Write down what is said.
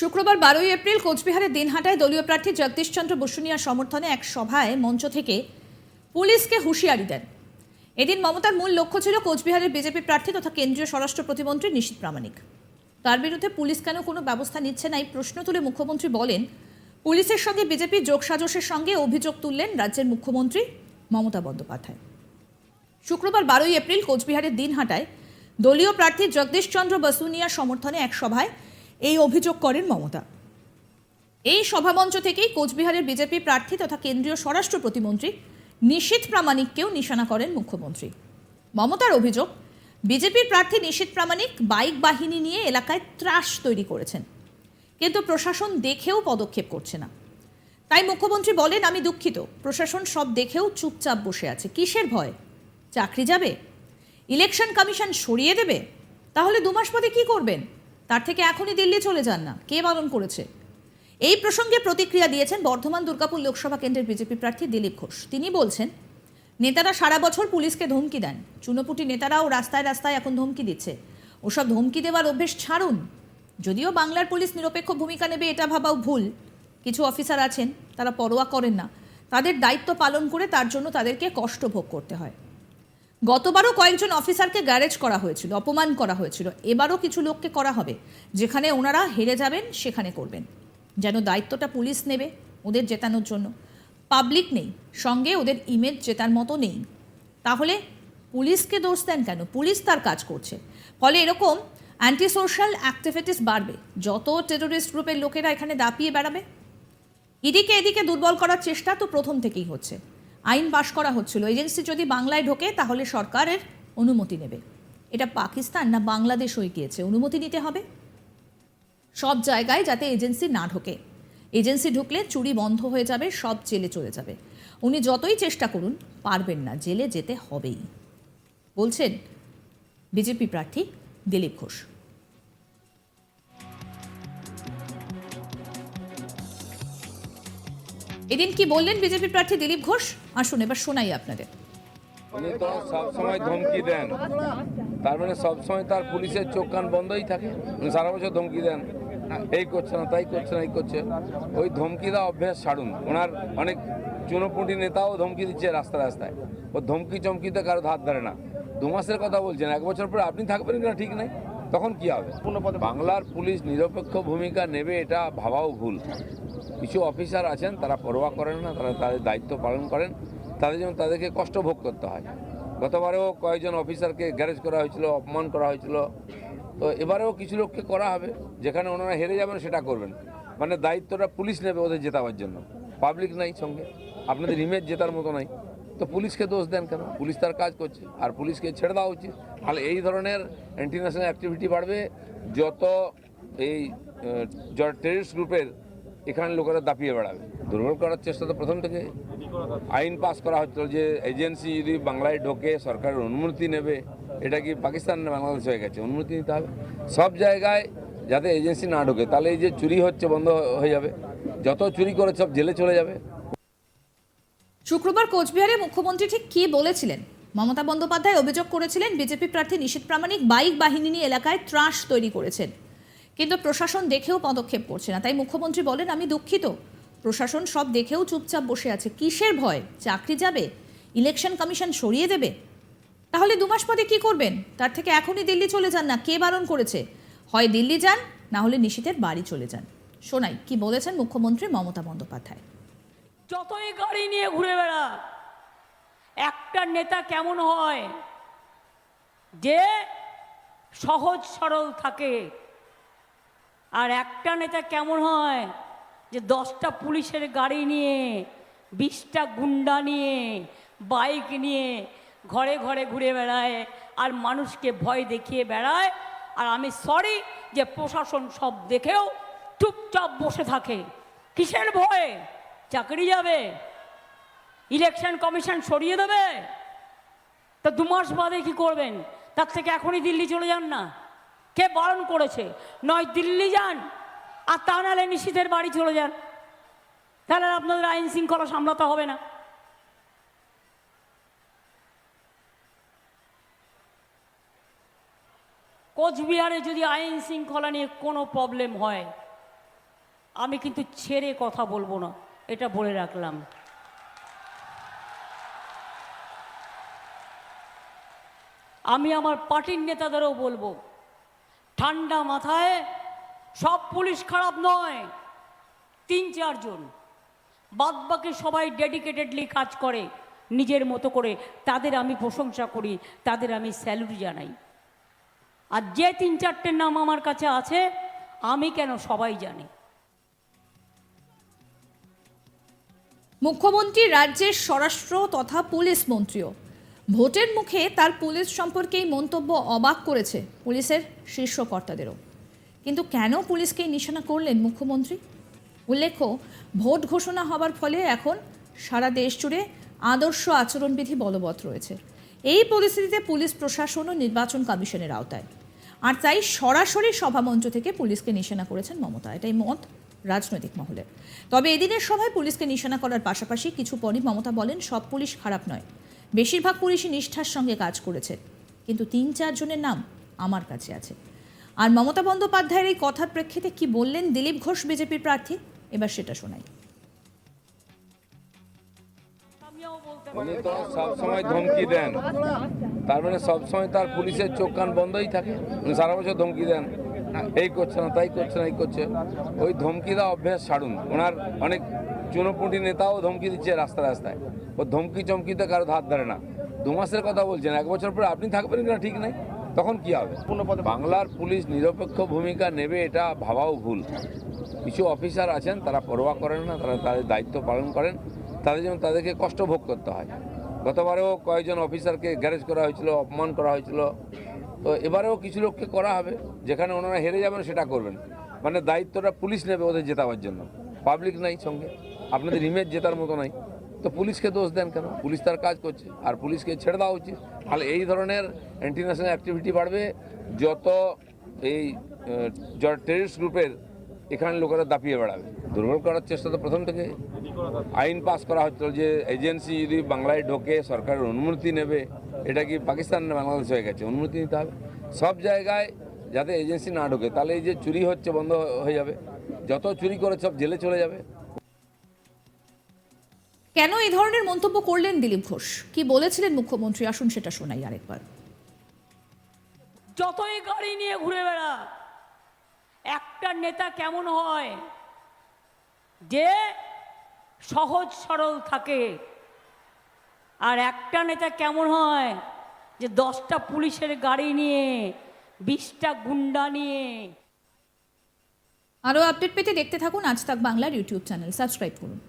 শুক্রবার 12 এপ্রিল কোচবিহারের দিনহাটায় দলীয় প্রার্থী জগদীশ চন্দ্র বসুনিয়ার সমর্থনে এক সভায় মঞ্চ থেকে পুলিশকে হুঁশিয়ারি দেন। এদিন মমতার মূল লক্ষ্য ছিল কোচবিহারের বিজেপি প্রার্থী তথা কেন্দ্রীয় স্বরাষ্ট্র প্রতিমন্ত্রী নিশীথ প্রামাণিক। তার বিরুদ্ধে পুলিশ কেন কোনো ব্যবস্থা নিচ্ছে না এই প্রশ্ন তুলে মুখ্যমন্ত্রী বলেন, পুলিশের সঙ্গে বিজেপির যোগসাজশের সঙ্গে অভিযোগ তুললেন রাজ্যের মুখ্যমন্ত্রী মমতা বন্দ্যোপাধ্যায়। শুক্রবার 12 এপ্রিল কোচবিহারের দিনহাটায় দলীয় প্রার্থী জগদীশ চন্দ্র বসুনিয়ার সমর্থনে এক সভায় এই অভিযোগ করেন মমতা। এই সভামঞ্চ থেকেই কোচবিহারের বিজেপি প্রার্থী তথা কেন্দ্রীয় স্বরাষ্ট্র প্রতিমন্ত্রী নিশীথ প্রামাণিককেও নিশানা করেন মুখ্যমন্ত্রী। মমতার অভিযোগ, বিজেপির প্রার্থী নিশীথ প্রামাণিক বাইক বাহিনী নিয়ে এলাকায় ত্রাস তৈরি করেছেন, কিন্তু প্রশাসন দেখেও পদক্ষেপ করছে না। তাই মুখ্যমন্ত্রী বলেন, আমি দুঃখিত, প্রশাসন সব দেখেও চুপচাপ বসে আছে। কিসের ভয়? চাকরি যাবে? ইলেকশন কমিশন সরিয়ে দেবে? তাহলে 2 মাস পরে কি করবেন? তার থেকে এখনই দিল্লি চলে যান না। কে বারণ করেছে? এই প্রসঙ্গে প্রতিক্রিয়া দিয়েছেন বর্ধমান দুর্গাপুর লোকসভা কেন্দ্রের বিজেপি প্রার্থী দিলীপ ঘোষ। তিনি বলছেন, নেতারা সারা বছর পুলিশকে ধমকি দেন, চুনোপুটি নেতারাও রাস্তায় রাস্তায় এখন ধমকি দিচ্ছে। ওসব ধমকি দেওয়ার অভ্যেস ছাড়ুন। যদিও বাংলার পুলিশ নিরপেক্ষ ভূমিকা নেবে এটা ভাবাও ভুল। কিছু অফিসার আছেন, তারা পরোয়া করেন না, তাদের দায়িত্ব পালন করে তার জন্য তাদেরকে কষ্ট ভোগ করতে হয়। গতবারও কয়েকজন অফিসারকে গ্যারেজ করা হয়েছিল, অপমান করা হয়েছিল। এবারও কিছু লোককে করা হবে। যেখানে ওনারা হেরে যাবেন সেখানে করবেন, যেন দায়িত্বটা পুলিশ নেবে ওদের জেতানোর জন্য। পাবলিক নেই, সঙ্গে ওদের ইমেজ জেতার মতো নেই। তাহলে পুলিশকে দোষ দেন কেন? পুলিশ তার কাজ করছে। ফলে এরকম অ্যান্টি সোশ্যাল অ্যাক্টিভিটিস বাড়বে। যত টেরোরিস্ট গ্রুপের লোকেরা এখানে দাপিয়ে বেড়াবে। ইডিকে এদিকে দুর্বল করার চেষ্টা তো প্রথম থেকেই হচ্ছে। আইন পাশ করা হচ্ছিল, এজেন্সি যদি বাংলায় ঢোকে তাহলে সরকারের অনুমতি নেবে। এটা পাকিস্তান না বাংলাদেশ হয়ে গিয়েছে? অনুমতি নিতে হবে সব জায়গায়, যাতে এজেন্সি না ঢোকে। এজেন্সি ঢুকলে চুরি বন্ধ হয়ে যাবে, সব জেলে চলে যাবে। উনি যতই চেষ্টা করুন পারবেন না, জেলে যেতে হবেই, বলছেন বিজেপি প্রার্থী দিলীপ ঘোষ। এদিন কি বললেন বিজেপি প্রার্থী দিলীপ ঘোষ? আসুন এবার শোনাই আপনাদের। উনি তো সবসময় ধমকি দেন, তার মানে সবসময় তার পুলিশের চোখ কান বন্ধই থাকে। উনি সারা বছর ধমকি দেন, এই করছে না, তাই করছে না, এই করছে। ওই ধমকি দেওয়া অভ্যাস ছাড়ুন। ওনার অনেক চুনোপুটি নেতাও ধমকি দিচ্ছে রাস্তায় রাস্তায়। ও ধমকি চমকিতে কারো ধার ধারে না। 2 মাসের কথা বলছেন, 1 বছর পরে আপনি থাকবেন কিনা ঠিক নেই, তখন কি হবে? বাংলার পুলিশ নিরপেক্ষ ভূমিকা নেবে এটা ভাবাও ভুল। কিছু অফিসার আছেন, তারা পরোয়া করেন না, তারা তাদের দায়িত্ব পালন করেন, তাদের জন্য তাদেরকে কষ্ট ভোগ করতে হয়। গতবারেও কয়েকজন অফিসারকে গ্যারেজ করা হয়েছিল, অপমান করা হয়েছিল। তো এবারেও কিছু লোককে করা হবে। যেখানে ওনারা হেরে যাবেন সেটা করবেন, মানে দায়িত্বটা পুলিশ নেবে ওদের জেতাবার জন্য। পাবলিক নাই সঙ্গে, আপনাদের ইমেজ জেতার মতো নাই, তো পুলিশকে দোষ দেন কেন? পুলিশ তার কাজ করছে, আর পুলিশকে ছেড়ে দেওয়া উচিত। তাহলে এই ধরনের ইন্টারন্যাশনাল অ্যাক্টিভিটি বাড়বে। যত এই টেররিস্ট গ্রুপের এখানে লোকেরা দাপিয়ে বেড়াবে। দুর্বল করার চেষ্টা তো প্রথম থেকে। আইন পাস করা হচ্ছিল যে এজেন্সি যদি বাংলায় ঢোকে সরকারের অনুমতি নেবে। এটা কি পাকিস্তান না বাংলাদেশ হয়ে গেছে? অনুমতি নিতে হবে সব জায়গায়, যাতে এজেন্সি না ঢোকে। তাহলে এই যে চুরি হচ্ছে বন্ধ হয়ে যাবে, যত চুরি করে সব জেলে চলে যাবে। শুক্রবার কোচবিহারে মুখ্যমন্ত্রী ঠিক কি বলেছিলেন? মমতা বন্দ্যোপাধ্যায় অভিযোগ করেছিলেন বিজেপি প্রার্থী নিশীথ প্রামাণিক বাইক বাহিনী নিয়ে এলাকায় ত্রাস তৈরি করেছেন, কিন্তু প্রশাসন দেখেও পদক্ষেপ করছে না। তাই মুখ্যমন্ত্রী বলেন, আমি দুঃখিত, প্রশাসন সব দেখেও চুপচাপ বসে আছে। কিসের ভয়? চাকরি যাবে? ইলেকশন কমিশন সরিয়ে দেবে? তাহলে 2 মাস পরে কি করবেন? তার থেকে এখনই দিল্লি চলে যান না। কে বারণ করেছে? হয় দিল্লি যান, না হলে নিশীথের বাড়ি চলে যান। শোনাই কি বলেছেন মুখ্যমন্ত্রী মমতা বন্দ্যোপাধ্যায়। যতই গাড়ি নিয়ে ঘুরে বেড়া, একটা নেতা কেমন হয় যে সহজ সরল থাকে, আর একটা নেতা কেমন হয় যে 10টা পুলিশের গাড়ি নিয়ে, 20টা গুন্ডা নিয়ে, বাইক নিয়ে ঘরে ঘরে ঘুরে বেড়ায় আর মানুষকে ভয় দেখিয়ে বেড়ায়। আর আমি সরি যে প্রশাসন সব দেখেও চুপচাপ বসে থাকে। কিসের ভয়ে? চাকরি যাবে? ইলেকশন কমিশন সরিয়ে দেবে? তা 2 মাস বাদে কি করবেন? তার থেকে এখনই দিল্লি চলে যান না। কে বারণ করেছে? নয় দিল্লি যান, আর তা নাহলে নিশীথের বাড়ি চলে যান। তাহলে আপনাদের আইন শৃঙ্খলা সামলাতে হবে না। কোচবিহারে যদি আইন শৃঙ্খলা নিয়ে কোনো প্রবলেম হয়, আমি কিন্তু ছেড়ে কথা বলবো না, এটা বলে রাখলাম। আমি আমার পার্টির নেতাদেরও বলবো, ঠান্ডা মাথায়, সব পুলিশ খারাপ নয়, 3-4 জন, বাদবাকি সবাই ডেডিকেটেডলি কাজ করে নিজের মতো করে, তাদের আমি প্রশংসা করি, তাদের আমি স্যালুট জানাই। আর যে 3-4টের নাম আমার কাছে আছে, আমি কেন, সবাই জানে। মুখ্যমন্ত্রী রাজ্যের স্বরাষ্ট্র তথা পুলিশ মন্ত্রীও ভোটের মুখে তার পুলিশ সম্পর্কেই মন্তব্য অবাক করেছে পুলিশের শীর্ষ কর্তাদেরও। কিন্তু কেন পুলিশকেই নিশানা করলেন মুখ্যমন্ত্রী? উল্লেখ্য, ভোট ঘোষণা হবার ফলে এখন সারা দেশ জুড়ে আদর্শ আচরণবিধি বলবৎ রয়েছে। এই পরিস্থিতিতে পুলিশ প্রশাসন ও নির্বাচন কমিশনের আওতায়, আর তাই সরাসরি সভামঞ্চ থেকে পুলিশকে নিশানা করেছেন মমতা। এটাই মত রাজনৈতিক মহলে। তবে এদিনের সভায় পুলিশকে নিশানা করার পাশাপাশি কিছু পরই মমতা বলেন, সব পুলিশ খারাপ নয়, বেশিরভাগ পুলিশই নিষ্ঠার সঙ্গে কাজ করেছে, কিন্তু 3-4 জনের নাম আমার কাছে আছে। আর মমতা বন্দ্যোপাধ্যায়ের এই কথার প্রেক্ষিতে কি বললেন দিলীপ ঘোষ বিজেপির প্রার্থী, এবার সেটা শোনাই। উনি তো সবসময় ধমকি দেন, তার মানে সবসময় তার পুলিশের চোখ কান বন্ধই থাকে। উনি সারা বছর ধমকি দেন, এই করছে না, তাই করছে না, এই করছে। ওই ধমকি দেওয়া অভ্যাস ছাড়ুন। ওনার অনেক চুনোপুটি নেতাও ধমকি দিচ্ছে রাস্তায় রাস্তায়। ও ধমকি চমকিতে কারো ধার ধারে না। 2 মাসের কথা বলছেন, 1 বছর পরে আপনি থাকবেন কিনা ঠিক নেই, তখন কি হবে? বাংলার পুলিশ নিরপেক্ষ ভূমিকা নেবে এটা ভাবাও ভুল। কিছু অফিসার আছেন, তারা পরোয়া করেন না, তারা তাদের দায়িত্ব পালন করেন, তাদের জন্য তাদেরকে কষ্ট ভোগ করতে হয়। গতবারেও কয়েকজন অফিসারকে গ্যারেজ করা হয়েছিল, অপমান করা হয়েছিল। তো এবারেও কিছু লোককে করা হবে, যেখানে ওনারা হেরে যাবেন সেটা করবেন। মানে দায়িত্বটা পুলিশ নেবে ওদের জেতাবার জন্য, পাবলিক নাই সঙ্গে। আপনাদের ইমেজ জেতার মতো নাই, তো পুলিশকে দোষ দেন কেন? পুলিশ তার কাজ করছে, আর পুলিশকে ছেড়ে দেওয়া উচিত। তাহলে এই ধরনের ইন্টারন্যাশনাল অ্যাক্টিভিটি বাড়বে, যত এই টেররিস্ট গ্রুপের এখানে লোকেরা দাপিয়ে বেড়াবে। দুর্বল করার চেষ্টা তো প্রথম থেকে। আইন পাস করা হচ্ছিল যে এজেন্সি যদি বাংলায় ঢোকে সরকারের অনুমতি নেবে। এটা কি পাকিস্তান না বাংলাদেশ হয়ে গেছে? অনুমতি নিতে হবে সব জায়গায়, যাতে এজেন্সি না ঢোকে। তাহলে এই যে চুরি হচ্ছে বন্ধ হয়ে যাবে, যত চুরি করে সব জেলে চলে যাবে। কেন এই ধরনের মন্তব্য করলেন দিলীপ ঘোষ, কি বলেছিলেন মুখ্যমন্ত্রী, আসুন সেটা শোনাই আরেকবার। যতই গাড়ি নিয়ে ঘুরে বেড়া, একটা নেতা কেমন হয় যে সহজ সরল থাকে, আর একটা নেতা কেমন হয় যে 10টা পুলিশের গাড়ি নিয়ে, 20টা গুন্ডা নিয়ে। আরও আপডেট পেতে দেখতে থাকুন আজ তাক বাংলার ইউটিউব চ্যানেল, সাবস্ক্রাইব করুন।